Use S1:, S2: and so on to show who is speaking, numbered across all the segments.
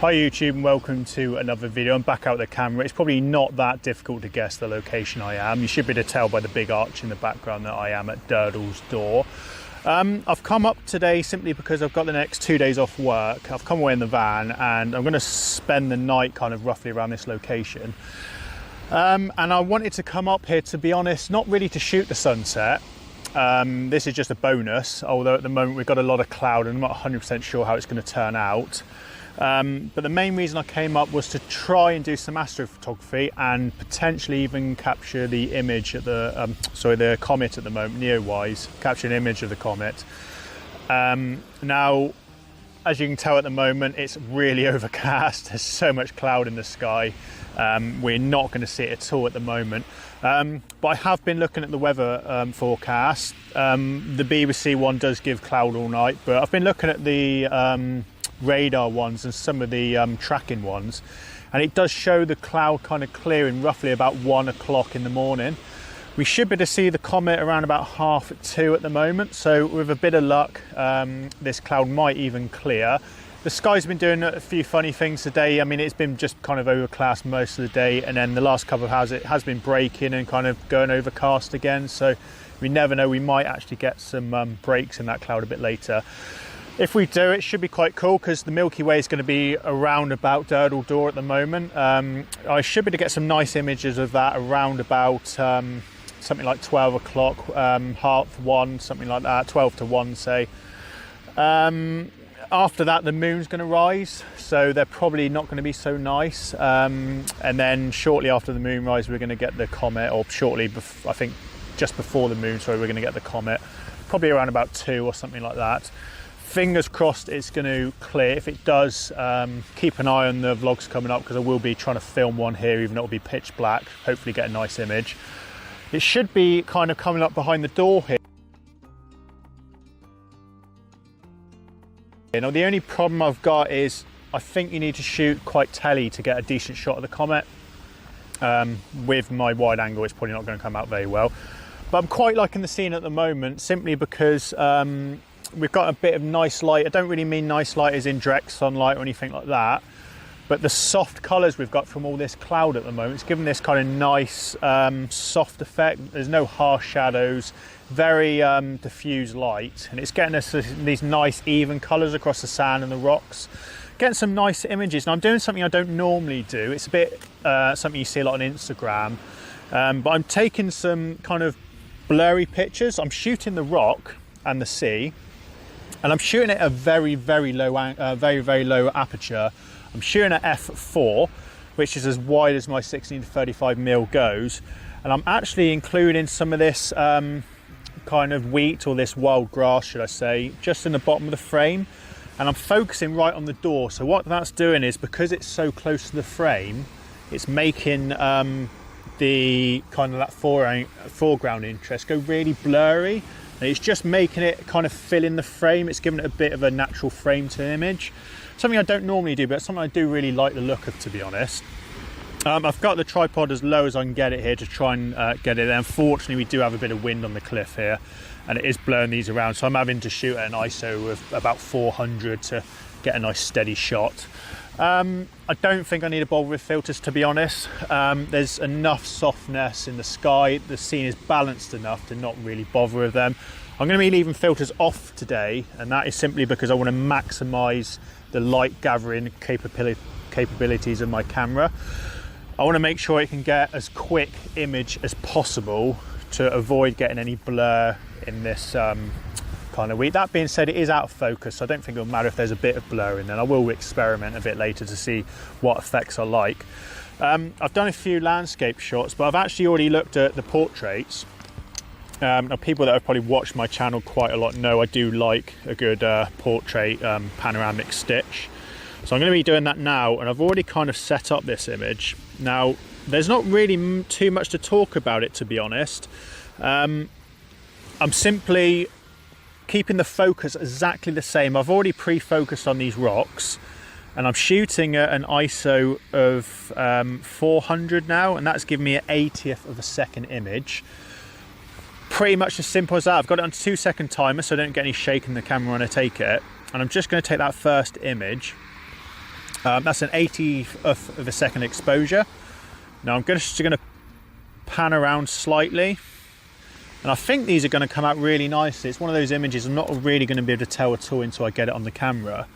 S1: Hi YouTube and welcome to another video. I'm back out with the camera. It's probably not that difficult to guess the location I am. You should be able to tell by the big arch in the background that I am at Durdle Door. I've come up today simply because I've got the next 2 days off work. I've come away in the van and I'm going to spend the night kind of roughly around this location. And I wanted to come up here, to be honest, not really to shoot the sunset. This is just a bonus, although at the moment we've got a lot of cloud and I'm not 100% sure how it's going to turn out. But the main reason I came up was to try and do some astrophotography and potentially even capture the image at the the comet at the moment, NEOWISE, capture an image of the comet. Now, as you can tell at the moment, it's really overcast. There's so much cloud in the sky. We're not going to see it at all at the moment. But I have been looking at the weather forecast. The BBC one does give cloud all night, but I've been looking at the radar ones and some of the tracking ones, and it does show the cloud kind of clearing roughly about 1 o'clock in the morning. We should be able to see the comet around about 2:30 at the moment, so with a bit of luck this cloud might even clear. The sky's been doing a few funny things today. I mean, it's been just kind of overcast most of the day, and then the last couple of hours it has been breaking and kind of going overcast again, so we never know, we might actually get some breaks in that cloud a bit later. If we do, it should be quite cool because the Milky Way is going to be around about Durdle Door at the moment. I should be able to get some nice images of that around about something like 12 o'clock, 1:30, something like that, 12 to 1 say. After that, the moon's going to rise, so they're probably not going to be so nice. And then shortly after the moon rise, we're going to get the comet, or shortly, I think just before the moon, sorry, we're going to get the comet, probably around about 2 or something like that. Fingers crossed it's going to clear. If it does, keep an eye on the vlogs coming up because I will be trying to film one here, even though it'll be pitch black, hopefully get a nice image. It should be kind of coming up behind the door here. Now the only problem I've got is I think you need to shoot quite telly to get a decent shot of the comet. With my wide angle it's probably not going to come out very well. But I'm quite liking the scene at the moment simply because we've got a bit of nice light. I don't really mean nice light as in direct sunlight or anything like that, but the soft colours we've got from all this cloud at the moment, it's given this kind of nice soft effect. There's no harsh shadows, very diffused light, and it's getting us these nice even colours across the sand and the rocks. Getting some nice images. Now I'm doing something I don't normally do. It's a bit something you see a lot on Instagram, but I'm taking some kind of blurry pictures. I'm shooting the rock and the sea, and I'm shooting it at a very low aperture. I'm shooting at f4, which is as wide as my 16 to 35mm goes, and I'm actually including some of this kind of wheat, or this wild grass should I say, just in the bottom of the frame, and I'm focusing right on the door. So what that's doing is, because it's so close to the frame, it's making the kind of that foreground interest go really blurry. It's just making it kind of fill in the frame. It's giving it a bit of a natural frame to the image. Something I don't normally do, but something I do really like the look of, to be honest. I've got the tripod as low as I can get it here to try and get it there. Unfortunately, we do have a bit of wind on the cliff here, and it is blowing these around. So I'm having to shoot at an ISO of about 400 to get a nice steady shot. I don't think I need to bother with filters, to be honest. There's enough softness in the sky. The scene is balanced enough to not really bother with them. I'm going to be leaving filters off today, and that is simply because I want to maximise the light gathering capabilities of my camera. I want to make sure it can get as quick image as possible to avoid getting any blur in this kind of week. That being said, it is out of focus, so I don't think it'll matter if there's a bit of blur in there. I will experiment a bit later to see what effects I like. I've done a few landscape shots, but I've actually already looked at the portraits. Now, people that have probably watched my channel quite a lot know I do like a good portrait panoramic stitch. So I'm going to be doing that now, and I've already kind of set up this image. Now, there's not really too much to talk about it, to be honest. I'm simply keeping the focus exactly the same. I've already pre-focused on these rocks, and I'm shooting at an ISO of 400 now, and that's giving me an 80th of a second image. Pretty much as simple as that. I've got it on 2-second timer so I don't get any shake in the camera when I take it, and I'm just going to take that first image, That's an 80th of a second exposure. Now I'm just going to pan around slightly, and I think these are going to come out really nicely. It's one of those images I'm not really going to be able to tell at all until I get it on the camera.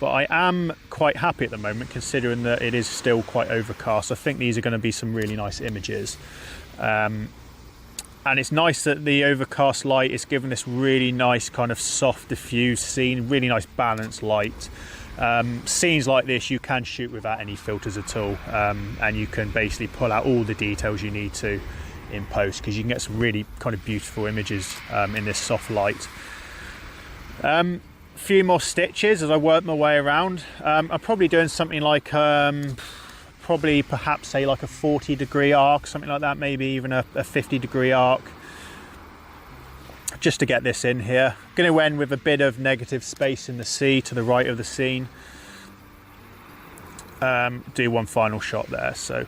S1: But I am quite happy at the moment, considering that it is still quite overcast. I think these are going to be some really nice images. And it's nice that the overcast light is giving this really nice kind of soft diffused scene, really nice balanced light. Scenes like this you can shoot without any filters at all, and you can basically pull out all the details you need to in post, because you can get some really kind of beautiful images in this soft light. Few more stitches as I work my way around. I'm probably doing something like perhaps say like a 40-degree arc, something like that, maybe even a 50-degree arc, just to get this in here. I'm going to end with a bit of negative space in the sea to the right of the scene. Do one final shot there. So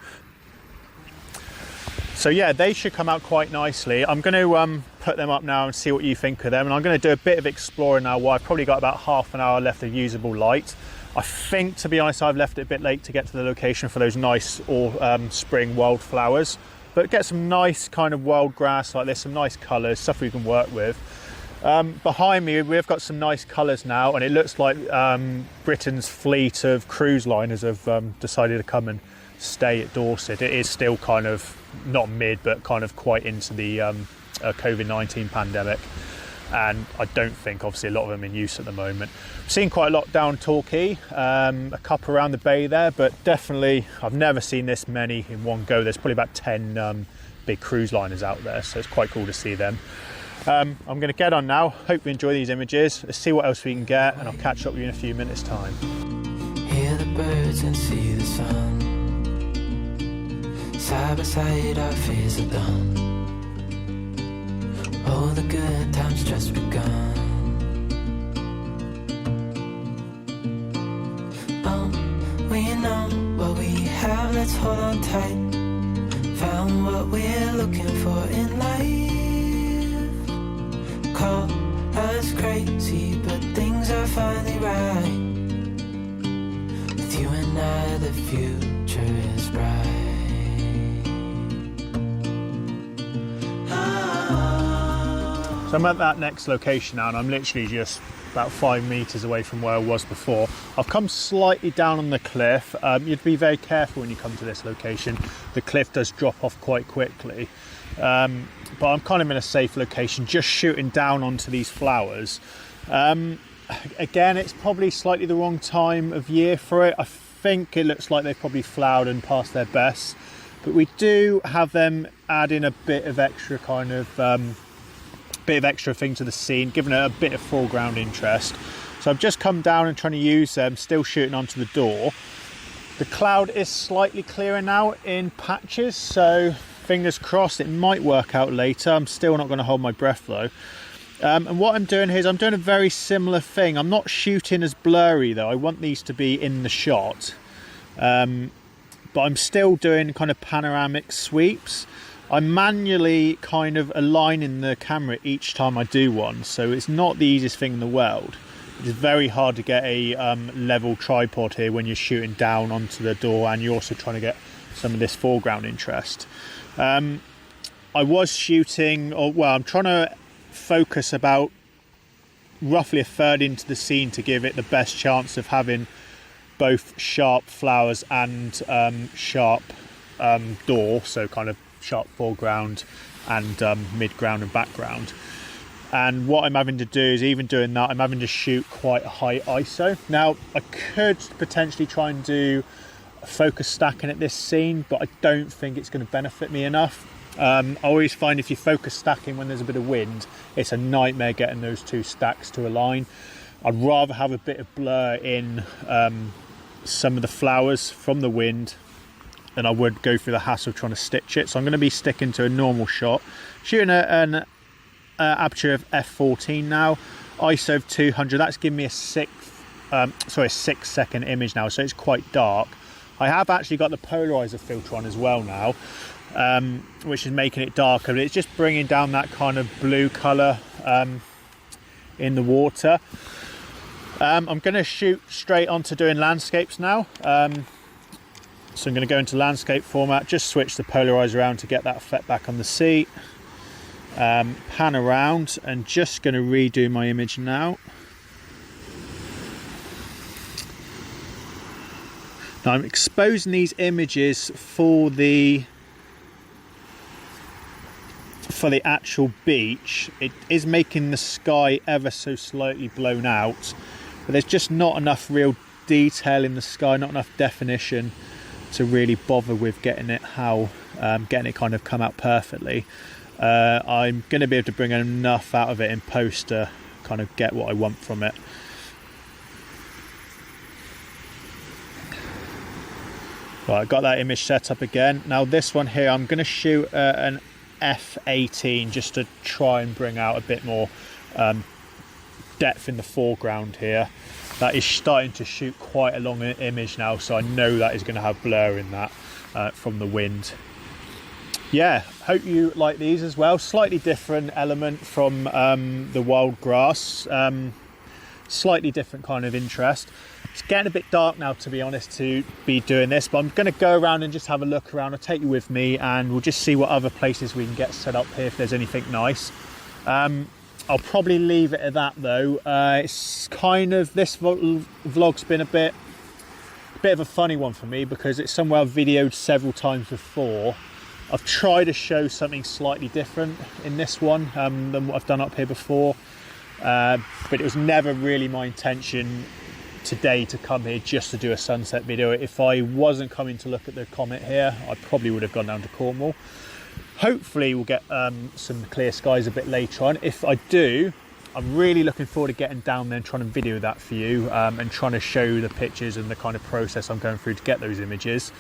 S1: yeah, they should come out quite nicely. I'm going to put them up now and see what you think of them. And I'm going to do a bit of exploring now, while I've probably got about half an hour left of usable light. I think, to be honest, I've left it a bit late to get to the location for those nice spring wildflowers. But get some nice kind of wild grass like this, some nice colours, stuff we can work with. Behind me, we've got some nice colours now, and it looks like Britain's fleet of cruise liners have decided to come and stay at Dorset. It is still kind of not mid, but kind of quite into the COVID-19 pandemic, and I don't think obviously a lot of them in use at the moment. I've seen quite a lot down Torquay, a couple around the bay there, but definitely I've never seen this many in one go. There's probably about 10 big cruise liners out there, so it's quite cool to see them. I'm going to get on now. Hope you enjoy these images. Let's see what else we can get, and I'll catch up with you in a few minutes time.
S2: Hear the birds and see the sun. Side by side our fears are done. All the good times just begun. Oh, we know what we have, let's hold on tight. Found what we're looking for in life. Call us crazy, but things are finally right. With you and I, the future is bright.
S1: So I'm at that next location now, and I'm literally just about 5 meters away from where I was before. I've come slightly down on the cliff. You'd be very careful when you come to this location. The cliff does drop off quite quickly. But I'm kind of in a safe location, just shooting down onto these flowers. Again, it's probably slightly the wrong time of year for it. I think it looks like they've probably flowered and passed their best. But we do have them add in a bit of extra kind of thing to the scene, giving it a bit of foreground interest. So I've just come down and trying to use them, still shooting onto the door. The cloud is slightly clearer now in patches, so fingers crossed it might work out later. I'm still not going to hold my breath though. And what I'm doing here is I'm doing a very similar thing. I'm not shooting as blurry though. I want these to be in the shot. But I'm still doing kind of panoramic sweeps. I'm manually kind of aligning the camera each time I do one, so it's not the easiest thing in the world. It's very hard to get a level tripod here when you're shooting down onto the door, and you're also trying to get some of this foreground interest. I was shooting, I'm trying to focus about roughly a third into the scene to give it the best chance of having both sharp flowers and sharp door, so kind of sharp foreground and mid-ground and background. And what I'm having to do is, even doing that, I'm having to shoot quite a high ISO. Now I could potentially try and do focus stacking at this scene, but I don't think it's going to benefit me enough. I always find if you focus stacking when there's a bit of wind, it's a nightmare getting those two stacks to align. I'd rather have a bit of blur in some of the flowers from the wind than I would go through the hassle of trying to stitch it. So I'm going to be sticking to a normal shot, shooting an aperture of f14 now, ISO of 200. That's giving me a 6 second image now, so it's quite dark. I have actually got the polarizer filter on as well now, which is making it darker, but it's just bringing down that kind of blue colour in the water. I'm going to shoot straight onto doing landscapes now. So I'm going to go into landscape format, just switch the polarizer around to get that effect back on the seat. Pan around and just going to redo my image now. Now I'm exposing these images for the actual beach. It is making the sky ever so slightly blown out, but there's just not enough real detail in the sky, not enough definition to really bother with getting it kind of come out perfectly. I'm going to be able to bring enough out of it in post to kind of get what I want from it. Right, I've got that image set up again. Now this one here, I'm going to shoot an f18 just to try and bring out a bit more depth in the foreground here. That is starting to shoot quite a long image now, so I know that is going to have blur in that from the wind. Yeah, hope you like these as well. Slightly different element from the wild grass. Slightly different kind of interest. It's getting a bit dark now, to be honest, to be doing this, but I'm going to go around and just have a look around. I'll take you with me and we'll just see what other places we can get set up here if there's anything nice. I'll probably leave it at that though. It's kind of, this vlog's been a bit of a funny one for me because it's somewhere I've videoed several times before. I've tried to show something slightly different in this one than what I've done up here before, but it was never really my intention today to come here just to do a sunset video. If I wasn't coming to look at the comet here, I probably would have gone down to Cornwall. Hopefully we'll get some clear skies a bit later on. If I do, I'm really looking forward to getting down there and trying to video that for you and trying to show the pictures and the kind of process I'm going through to get those images.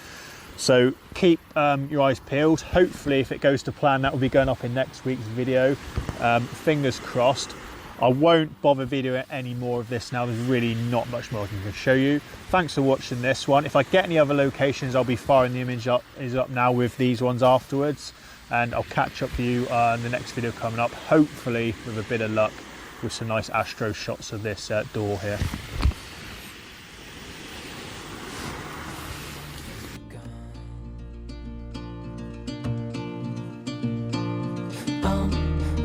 S1: So keep your eyes peeled. Hopefully if it goes to plan, that will be going up in next week's video. Fingers crossed. I won't bother videoing any more of this now. There's really not much more I can show you. Thanks for watching this one. If I get any other locations, I'll be firing the image up now with these ones afterwards, and I'll catch up with you in the next video coming up, hopefully with a bit of luck with some nice astro shots of this door here.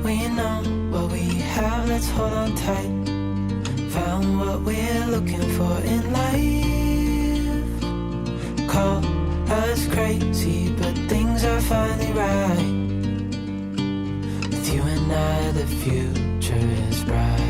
S2: We know what we have, let's hold on tight. Found what we're looking for in life. Call us crazy, but things are finally right. With you and I, the future is bright.